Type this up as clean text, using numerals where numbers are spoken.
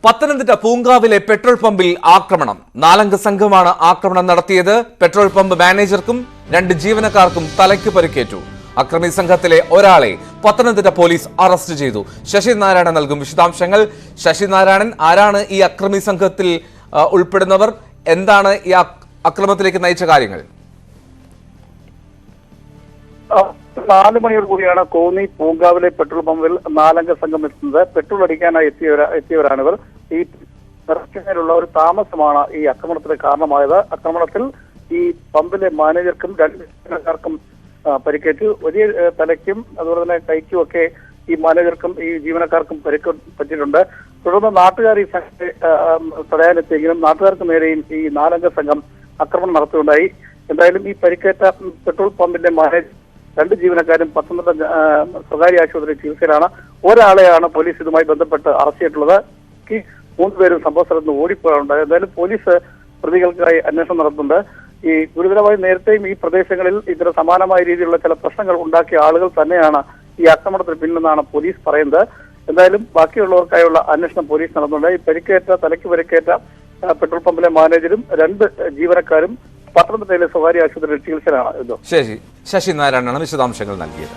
Pathanamthitta പൂങ്കാവിലെ petrol പമ്പിൽ ആക്രമണം. 4 അംഗ സംഘമാണ് ആക്രമണം നടത്തിയത്. പെട്രോൾ പമ്പ് മാനേജർക്കും 2 ജീവനക്കാർക്കും തലയ്ക്ക് പരിക്കേറ്റു. അക്രമി സംഘത്തിലെ ഒരാളെ പത്തനംതിട്ട പോലീസ് അറസ്റ്റ് ചെയ്തു. ശശിനാരായണൻ നൽകും വിശദാംശങ്ങൾ. ശശിനാരായണൻ, ആരാണ് ഈ അക്രമി സംഘത്തിൽ ഉൾപ്പെടുന്നവർ? എന്താണ് ഈ അക്രമത്തിലേക്ക് നയിച്ച കാര്യങ്ങൾ? 4 മണിയോട് കൂടിയാണ് കോന്നി പൂങ്കാവിലെ പെട്രോൾ പമ്പിൽ 4 അംഗ സംഘം എത്തുന്നത്. പെട്രോൾ അടിക്കാനായി എത്തിയവരാണിവർ. ഈ നിറയ്ക്കുന്നതിലുള്ള ഒരു താമസമാണ് ഈ ആക്രമണത്തിന് കാരണമായത്. ആക്രമണത്തിൽ ഈ പമ്പിലെ മാനേജർക്കും 2 ജീവനക്കാർക്കും പരിക്കേറ്റു. വലിയ തലയ്ക്കും അതുപോലെ തന്നെ കൈക്കും ഒക്കെ ഈ മാനേജർക്കും ഈ ജീവനക്കാർക്കും പരിക്ക് പറ്റിയിട്ടുണ്ട്. തുടർന്ന് നാട്ടുകാർ ഈ സംഘത്തെ തടയാനെത്തിയെങ്കിലും നാട്ടുകാർക്ക് നേരെയും ഈ 4 അംഗ സംഘം ആക്രമണം നടത്തുകയുണ്ടായി. എന്തായാലും ഈ പരിക്കേറ്റ പെട്രോൾ പമ്പിന്റെ മാനേജർ 2 ജീവനക്കാരും പത്തനംതിട്ട സ്വകാര്യ ആശുപത്രി ചികിത്സയിലാണ്. ഒരാളെയാണ് പോലീസ് ഇതുമായി ബന്ധപ്പെട്ട് അറസ്റ്റ് ചെയ്തിട്ടുള്ളത്. 3 പേരും സംഭവ സ്ഥലത്ത് നിന്ന് ഓടിപ്പോയുണ്ട്. എന്തായാലും പോലീസ് പ്രതികൾക്കായി അന്വേഷണം നടത്തുന്നുണ്ട്. ഈ ഗുരുതരമായി നേരത്തെയും ഈ പ്രദേശങ്ങളിൽ ഇത്തരം സമാനമായ രീതിയിലുള്ള ചില പ്രശ്നങ്ങൾ ഉണ്ടാക്കിയ ആളുകൾ തന്നെയാണ് ഈ ആക്രമണത്തിന് പിന്നിലെന്നാണ് പോലീസ് പറയുന്നത്. എന്തായാലും ബാക്കിയുള്ളവർക്കായുള്ള അന്വേഷണം പോലീസ് നടത്തുന്നുണ്ട്. ഈ തലയ്ക്ക് പരിക്കേറ്റ പെട്രോൾ പമ്പിലെ മാനേജരും 2 ജീവനക്കാരും പത്തനംതിട്ടയിലെ സ്വകാര്യ ആശുപത്രിയിൽ ചികിത്സയിലാണ്. ശശിനാരായണനാണ് വിശദാംശങ്ങൾ നൽകിയത്.